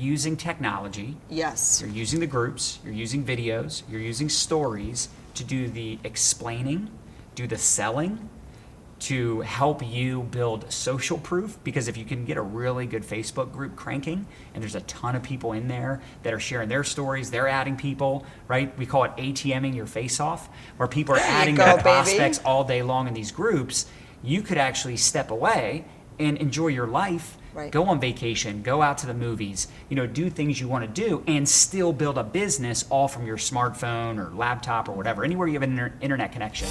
using technology. Yes. You're using the groups, you're using videos, you're using stories to do the explaining, do the selling, to help you build social proof. Because if you can get a really good Facebook group cranking, and there's a ton of people in there that are sharing their stories, they're adding people, right? We call it ATMing your face off, where people are adding their prospects all day long in these groups. You could actually step away and enjoy your life, go on vacation, go out to the movies, do things you want to do, and still build a business all from your smartphone or laptop or whatever, anywhere you have an internet connection.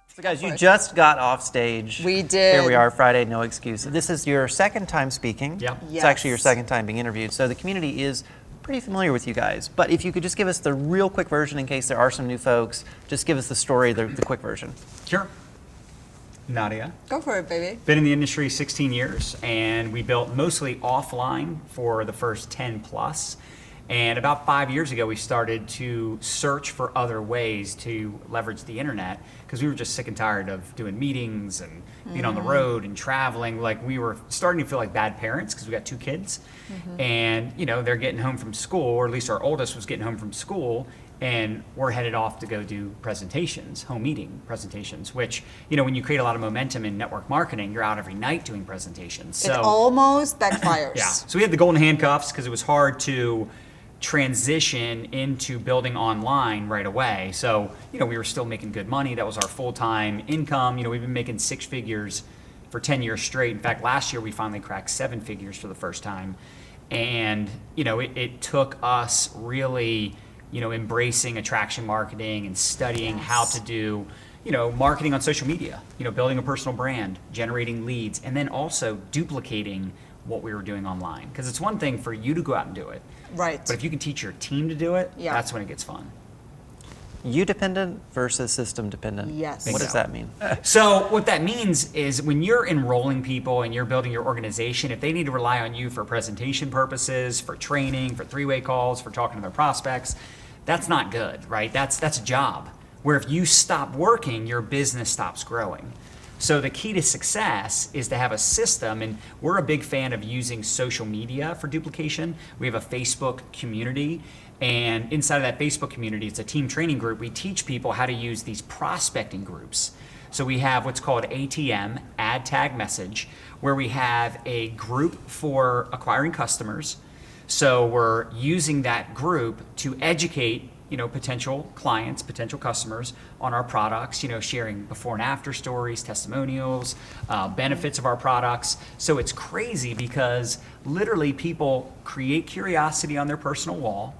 So guys, you just got off stage. We did. Here we are, Friday, no excuses. This is your second time speaking. Yep. It's actually your second time being interviewed. So the community is pretty familiar with you guys. But if you could just give us the real quick version in case there are some new folks, just give us the story, the quick version. Sure. Nadya. Go for it, baby. Been in the industry 16 years, and we built mostly offline for the first 10 plus. And about 5 years ago, we started to search for other ways to leverage the internet, because we were just sick and tired of doing meetings and being on the road and traveling. Like, we were starting to feel like bad parents because we got 2 kids. And, they're getting home from school, or at least our oldest was getting home from school, and we're headed off to go do presentations, home meeting presentations, which, when you create a lot of momentum in network marketing, you're out every night doing presentations. So it almost backfires. Yeah. So we had the golden handcuffs because it was hard to transition into building online right away. So, we were still making good money. That was our full-time income. We've been making 6 figures for 10 years straight. In fact, last year we finally cracked 7 figures for the first time. And, it took us really, embracing attraction marketing and studying how to do, marketing on social media, building a personal brand, generating leads, and then also duplicating what we were doing online. Because it's one thing for you to go out and do it. Right. But if you can teach your team to do it, that's when it gets fun. You dependent versus system dependent. Yes. What does that mean? So what that means is when you're enrolling people and you're building your organization, if they need to rely on you for presentation purposes, for training, for 3-way calls, for talking to their prospects, that's not good, right? That's a job. Where if you stop working, your business stops growing. So the key to success is to have a system, and we're a big fan of using social media for duplication. We have a Facebook community, and inside of that Facebook community, it's a team training group. We teach people how to use these prospecting groups. So we have what's called ATM, Add Tag Message, where we have a group for acquiring customers. So we're using that group to educate potential clients, potential customers on our products, sharing before and after stories, testimonials, benefits of our products. So it's crazy because literally people create curiosity on their personal wall,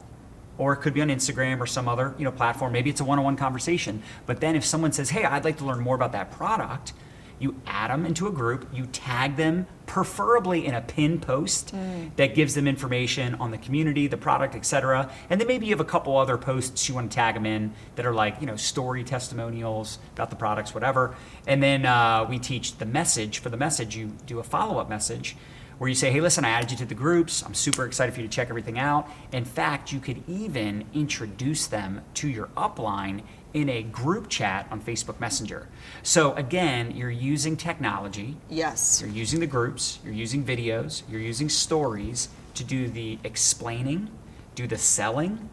or it could be on Instagram or some other platform. Maybe it's a one-on-one conversation. But then if someone says, hey, I'd like to learn more about that product, you add them into a group, you tag them, preferably in a pinned post that gives them information on the community, the product, etc. And then maybe you have a couple other posts you want to tag them in that are like, story testimonials about the products, whatever. And then we teach the message. For the message, you do a follow-up message where you say, hey, listen, I added you to the groups. I'm super excited for you to check everything out. In fact, you could even introduce them to your upline in a group chat on Facebook Messenger. So again, you're using technology. Yes. You're using the groups, you're using videos, you're using stories to do the explaining, do the selling,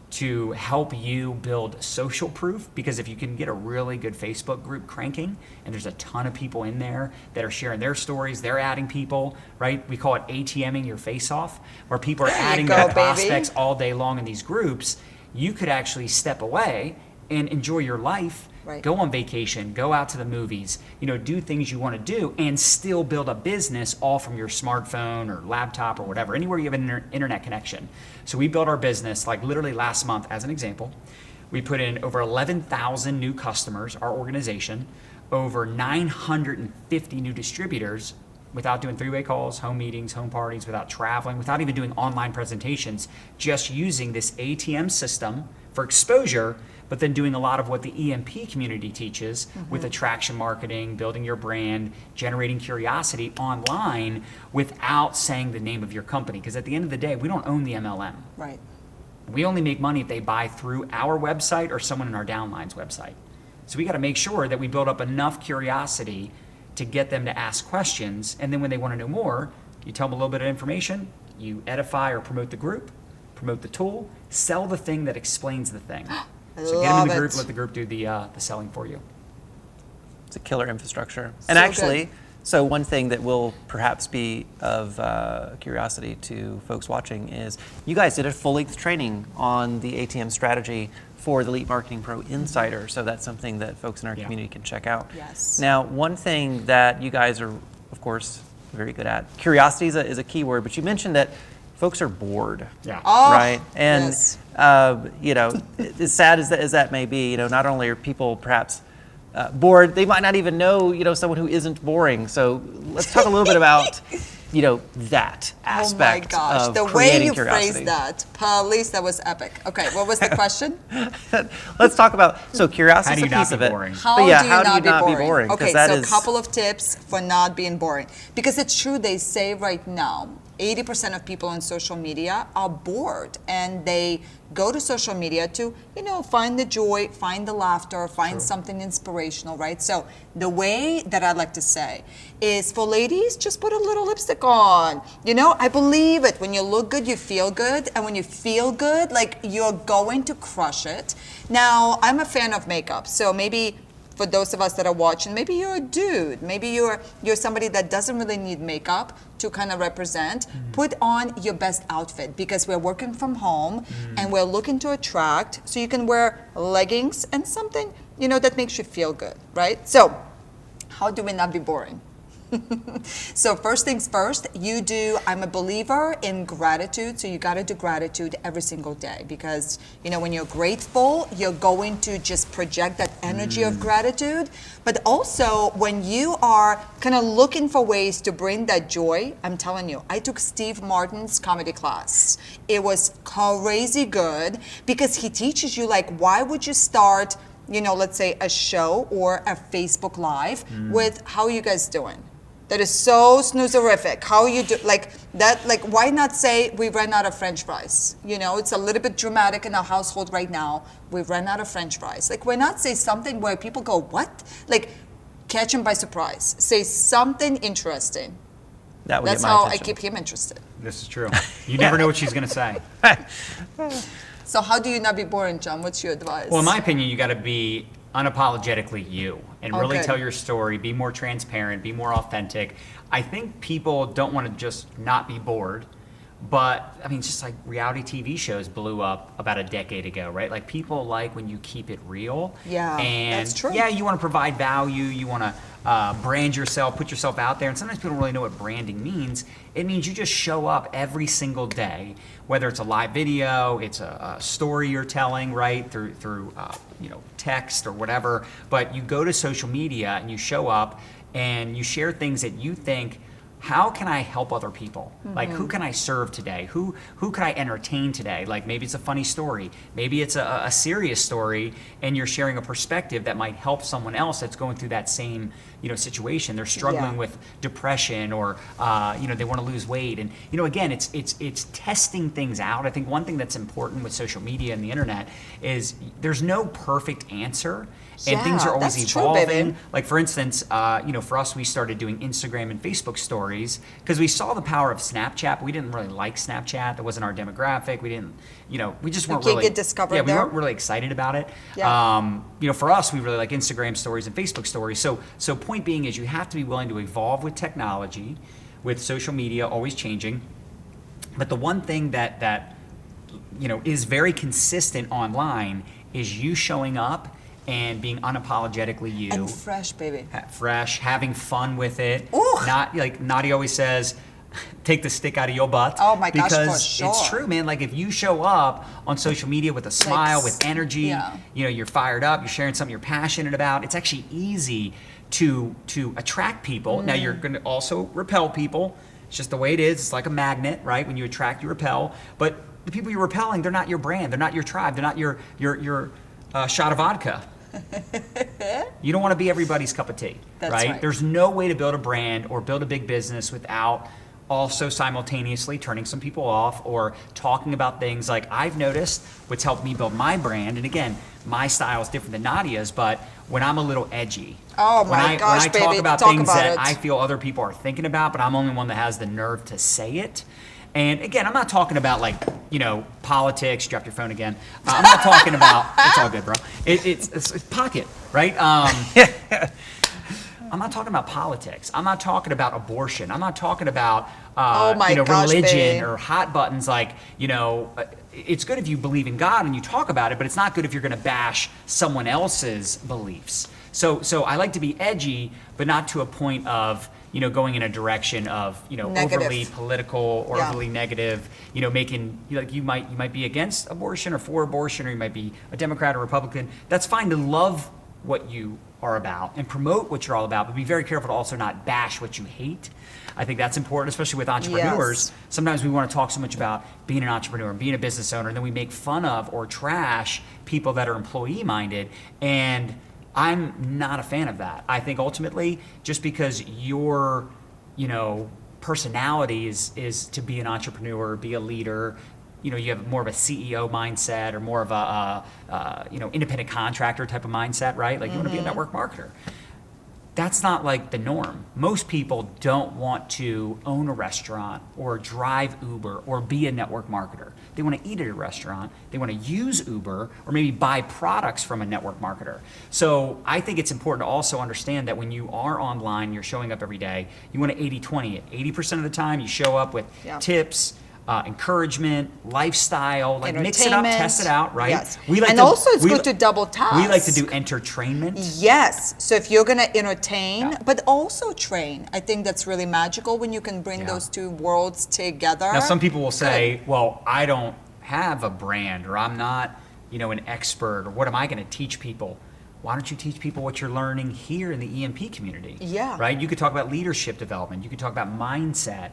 to help you build social proof. Because if you can get a really good Facebook group cranking, and there's a ton of people in there that are sharing their stories, they're adding people, right? We call it ATMing your face off, where people are adding their prospects all day long in these groups. You could actually step away and enjoy your life, go on vacation, go out to the movies, do things you want to do, and still build a business all from your smartphone or laptop or whatever, anywhere you have an internet connection. So we built our business, like literally last month, as an example. We put in over 11,000 new customers, our organization, over 950 new distributors, without doing three-way calls, home meetings, home parties, without traveling, without even doing online presentations, just using this ATM system for exposure, but then doing a lot of what the EMP community teaches with attraction marketing, building your brand, generating curiosity online without saying the name of your company. Because at the end of the day, we don't own the MLM. Right. We only make money if they buy through our website or someone in our downline's website. So we got to make sure that we build up enough curiosity to get them to ask questions. And then when they want to know more, you tell them a little bit of information, you edify or promote the group, promote the tool, sell the thing that explains the thing. So get them in the group, let the group do the selling for you. It's a killer infrastructure. So And actually, good. so one thing that will perhaps be of curiosity to folks watching is you guys did a full-length training on the ATM strategy for the Elite Marketing Pro Insider. So that's something that folks in our community can check out. Yes. Now, one thing that you guys are, of course, very good at, curiosity is a key word, but you mentioned that folks are bored. Yeah. Oh, Right? And, yes. you know, as sad as that may be, you know, not only are people perhaps bored, they might not even know, you know, someone who isn't boring. So let's talk a little bit about, you know, that aspect Oh my gosh, of the way creating you curiosity. phrased that, police, that was epic. Okay, what was the question? Let's talk about, so curiosity How is do a you not piece be of it. boring? How But yeah, do you how not, do you not be boring? Okay, 'Cause that so a is- couple of tips for not being boring. Because it's true, they say right now, 80% of people on social media are bored, and they go to social media to, you know, find the joy, find the laughter, find something inspirational, right? So the way that I like to say is for ladies, just put a little lipstick on. You know, I believe it. When you look good, you feel good. And when you feel good, like, you're going to crush it. Now, I'm a fan of makeup, so maybe for those of us that are watching, maybe you're a dude, maybe you're somebody that doesn't really need makeup to kind of represent. Put on your best outfit, because we're working from home and we're looking to attract, so you can wear leggings and something, you know, that makes you feel good, right? So how do we not be boring? So first things first, I'm a believer in gratitude, so you got to do gratitude every single day, because, you know, when you're grateful, you're going to just project that energy of gratitude. But also, when you are kind of looking for ways to bring that joy, I'm telling you, I took Steve Martin's comedy class. It was crazy good, because he teaches you, like, why would you start, you know, let's say a show or a Facebook Live with, how are you guys doing? That is so snoozerific. How you do, like that, like, why not say we ran out of French fries? You know, it's a little bit dramatic in our household right now. We ran out of French fries. Like, why not say something where people go, what? Like, catch them by surprise. Say something interesting. That would That's get my how I attention. keep him interested. This is true. You never know what she's going to say. So how do you not be boring, John? What's your advice? Well, in my opinion, you got to be unapologetically you and really Okay. tell your story, be more transparent, be more authentic. I think people don't want to just not be bored, but I mean, just like reality TV shows blew up about a decade ago, right? Like, people like when you keep it real. Yeah, and that's true. Yeah, you want to provide value, you want to brand yourself, put yourself out there, and sometimes people don't really know what branding means. It means you just show up every single day, whether it's a live video, it's a story you're telling, right, through you know, text or whatever, but you go to social media and you show up and you share things that you think, how can I help other people? Like, who can I serve today? Who can I entertain today? Like, maybe it's a funny story, maybe it's a serious story, and you're sharing a perspective that might help someone else that's going through that same, you know, situation. They're struggling Yeah. with depression, or you know, they want to lose weight. And, you know, again, it's testing things out. I think one thing that's important with social media and the internet is there's no perfect answer. And things Yeah, are always that's true, evolving. baby. Like, for instance, you know, for us, we started doing Instagram and Facebook stories because we saw the power of Snapchat. But we didn't really like Snapchat. That wasn't our demographic. We didn't, you know, we just weren't can't really get discovered Yeah, we there? weren't really excited about it. Yeah. You know, for us, we really like Instagram stories and Facebook stories. So point being is, you have to be willing to evolve with technology, with social media always changing. But the one thing that you know is very consistent online is you showing up and being unapologetically you. And fresh, baby. Fresh, having fun with it. Ooh. Not like Nadya always says, take the stick out of your butt. Oh my gosh, for because sure. it's true, man. Like, if you show up on social media with a smile, with energy, yeah. you know, you're fired up, you're sharing something you're passionate about, it's actually easy to attract people. Now you're going to also repel people. It's just the way it is. It's like a magnet, right? When you attract, you repel. But the people you're repelling, they're not your brand. They're not your tribe. They're not your shot of vodka. You don't want to be everybody's cup of tea, right? There's no way to build a brand or build a big business without also simultaneously turning some people off or talking about things like I've noticed what's helped me build my brand. And again, my style is different than Nadia's, but when I'm a little edgy, oh my gosh, when I talk about things that I feel other people are thinking about, but I'm only one that has the nerve to say it. And again, I'm not talking about like, politics, drop your phone again. I'm not talking about, it's all good, bro. It's pocket, right? I'm not talking about politics. I'm not talking about abortion. I'm not talking about religion babe. or hot buttons. Like, it's good if you believe in God and you talk about it, but it's not good if you're going to bash someone else's beliefs. So I like to be edgy, but not to a point of going in a direction of overly political or overly negative. Making you might be against abortion or for abortion, or you might be a Democrat or Republican. That's fine to love what you are about and promote what you're all about, but be very careful to also not bash what you hate. I think that's important, especially with entrepreneurs. Yes. Sometimes we want to talk so much about being an entrepreneur and being a business owner, and then we make fun of or trash people that are employee-minded, and I'm not a fan of that. I think ultimately, just because your personality is to be an entrepreneur, be a leader, you have more of a CEO mindset or more of a independent contractor type of mindset, right? Like you want to be a network marketer. That's not like the norm. Most people don't want to own a restaurant or drive Uber or be a network marketer. They want to eat at a restaurant. They want to use Uber or maybe buy products from a network marketer. So I think it's important to also understand that when you are online, you're showing up every day, you want to 80-20 it. 80% of the time you show up with tips, encouragement, lifestyle, like mix it up, test it out, right? Yes. Also it's good to double task. We like to do entertainment. Yes. So if you're going to entertain, but also train, I think that's really magical when you can bring those two worlds together. Now, some people will say, well, I don't have a brand, or I'm not, an expert, or what am I going to teach people? Why don't you teach people what you're learning here in the EMP community? Yeah. Right? You could talk about leadership development. You could talk about mindset.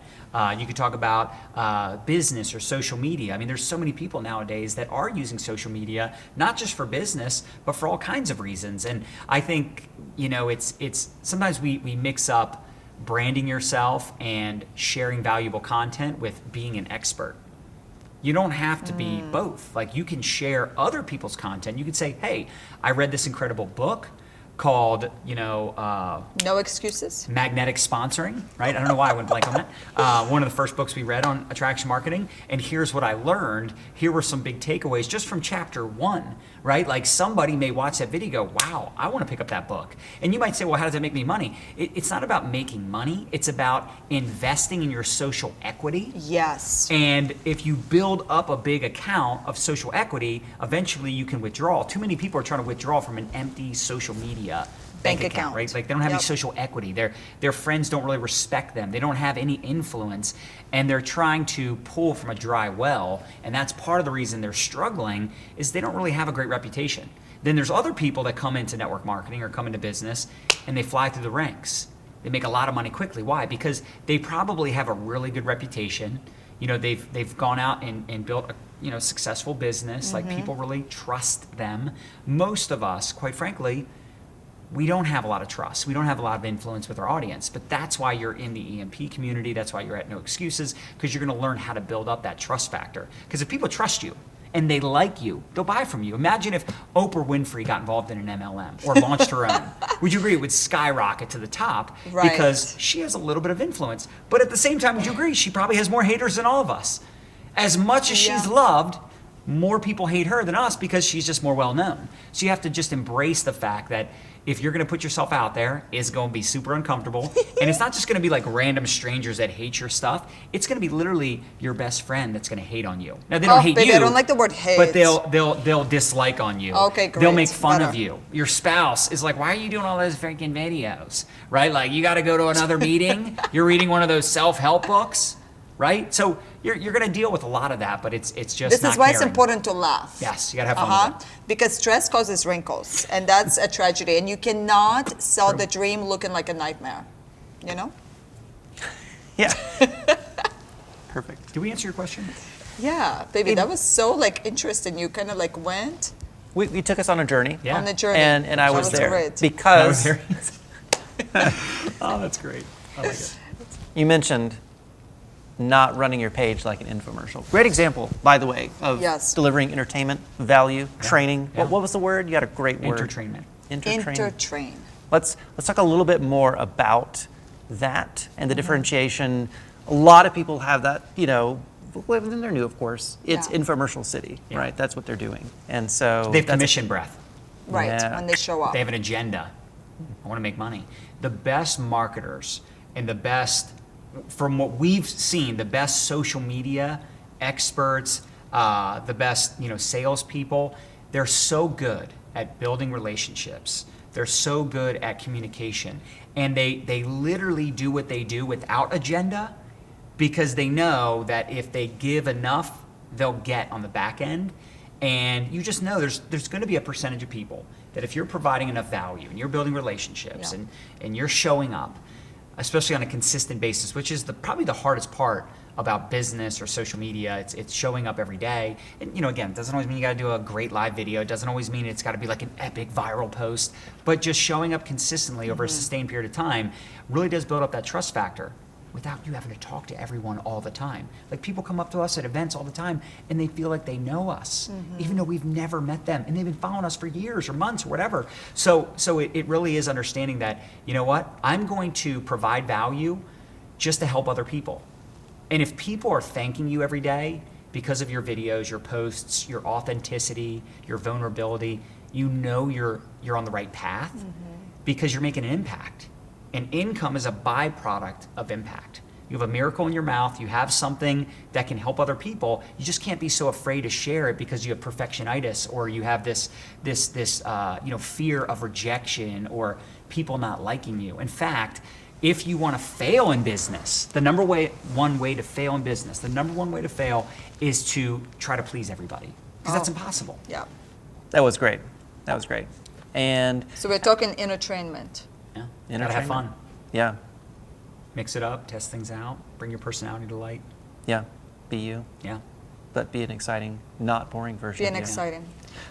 You could talk about business or social media. I mean, there's so many people nowadays that are using social media, not just for business, but for all kinds of reasons. And I think, it's sometimes we mix up branding yourself and sharing valuable content with being an expert. You don't have to be both. Like, you can share other people's content. You could say, hey, I read this incredible book called, No Excuses? Magnetic Sponsoring, right? I don't know why I went blank on that. One of the first books we read on attraction marketing, and here's what I learned. Here were some big takeaways just from chapter 1, right? Like, somebody may watch that video, go, wow, I want to pick up that book. And you might say, well, how does that make me money? It's not about making money. It's about investing in your social equity. Yes. And if you build up a big account of social equity, eventually you can withdraw. Too many people are trying to withdraw from an empty social media bank account, right? Like, they don't have any social equity. Their friends don't really respect them. They don't have any influence, and they're trying to pull from a dry well. And that's part of the reason they're struggling, is they don't really have a great reputation. Then there's other people that come into network marketing or come into business, and they fly through the ranks. They make a lot of money quickly. Why? Because they probably have a really good reputation. They've gone out and built a successful business. Like, people really trust them. Most of us, quite frankly, we don't have a lot of trust. We don't have a lot of influence with our audience, but that's why you're in the EMP community. That's why you're at No Excuses, because you're going to learn how to build up that trust factor. Because if people trust you and they like you, they'll buy from you. Imagine if Oprah Winfrey got involved in an MLM or launched her own. Would you agree it would skyrocket to the top? Right. Because she has a little bit of influence. But at the same time, would you agree she probably has more haters than all of us? As much as she's loved, more people hate her than us because she's just more well known. So you have to just embrace the fact that if you're going to put yourself out there, it's going to be super uncomfortable. And it's not just going to be like random strangers that hate your stuff. It's going to be literally your best friend that's going to hate on you. Now, they don't hate you. I don't like the word hate. But they'll dislike on you. Okay, great. They'll make fun of you. Your spouse is like, why are you doing all those freaking videos? Right? Like, you got to go to another meeting. You're reading one of those self-help books. right? So you're going to deal with a lot of that, but it's just This not is why it's caring. important to laugh. Yes, you got to have fun with it. Because stress causes wrinkles, and that's a tragedy. And you cannot sell the dream looking like a nightmare, you know? Yeah. Perfect. Did we answer your question? Yeah, baby, that was so like interesting. You kind of like went We took us on a journey. Yeah. on the journey. And I That was there great. because Oh, that's great. I like it. you mentioned not running your page like an infomercial. Great example, by the way, of Yes. delivering entertainment, value, training. Yeah. What was the word? You got a great word. Entertainment. Intertrain. Let's talk a little bit more about that and the differentiation. A lot of people have that, you know, when they're new, of course. It's Yeah. infomercial city, Yeah. right? That's what they're doing. And so They have that's commission breath. Right, Yeah. when they show up. They have an agenda. I want to make money. The best marketers and the best, from what we've seen, the best social media experts, the best salespeople, they're so good at building relationships. They're so good at communication, and they literally do what they do without agenda, because they know that if they give enough, they'll get on the back end. And you just know there's going to be a percentage of people that if you're providing enough value and you're building relationships Yeah. and you're showing up, especially on a consistent basis, which is probably the hardest part about business or social media. It's showing up every day. And again, it doesn't always mean you got to do a great live video. It doesn't always mean it's got to be like an epic viral post, but just showing up consistently over a sustained period of time really does build up that trust factor without you having to talk to everyone all the time. Like, people come up to us at events all the time and they feel like they know us, even though we've never met them, and they've been following us for years or months or whatever. So it really is understanding that, you know what, I'm going to provide value just to help other people. And if people are thanking you every day because of your videos, your posts, your authenticity, your vulnerability, you're on the right path because you're making an impact. And income is a byproduct of impact. You have a miracle in your mouth. You have something that can help other people. You just can't be so afraid to share it because you have perfectionitis, or you have this fear of rejection or people not liking you. In fact, if you want to fail in business, the number one way to fail in business, the number one way to fail is to try to please everybody, because that's impossible. Yeah. That was great. That was great. And So we're talking entertainment. Yeah, gotta have fun. yeah, Mix it up, test things out, bring your personality to light. yeah, be you, Yeah. but be an exciting, not boring version. Being of you. exciting.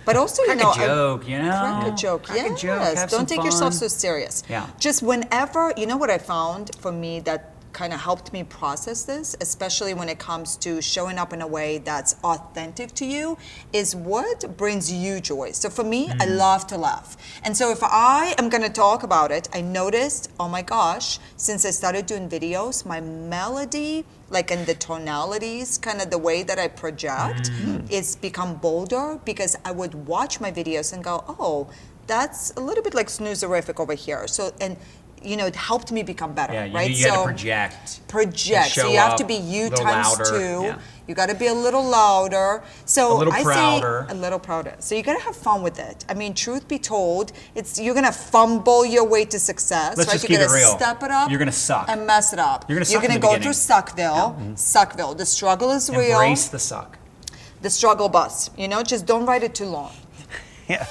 But also, Crack you know, a joke, crack a joke. Crack a Yes. joke, have some Don't take yourself fun. so serious. Yeah. Just whenever, you know what I found for me that kind of helped me process this, especially when it comes to showing up in a way that's authentic to you, is what brings you joy. So for me, I love to laugh. And so if I am going to talk about it, I noticed, oh my gosh, since I started doing videos, my melody, like in the tonalities, kind of the way that I project, it's become bolder, because I would watch my videos and go, oh, that's a little bit like snoozerific over here. So, and it helped me become better, Yeah, right? you had to project. Project. So show you have up to be you a little times louder, 2. yeah. You got to be a little louder. So A little I prouder. say a little prouder. So you got to have fun with it. I mean, truth be told, you're gonna fumble your way to success. Let's right? just You're keep gonna it real. step it up. You're gonna suck. And mess it up. You're gonna suck in the go beginning. through Suckville. Suckville. The struggle is real. Embrace the suck. The struggle bus. Just don't write it too long. Yeah.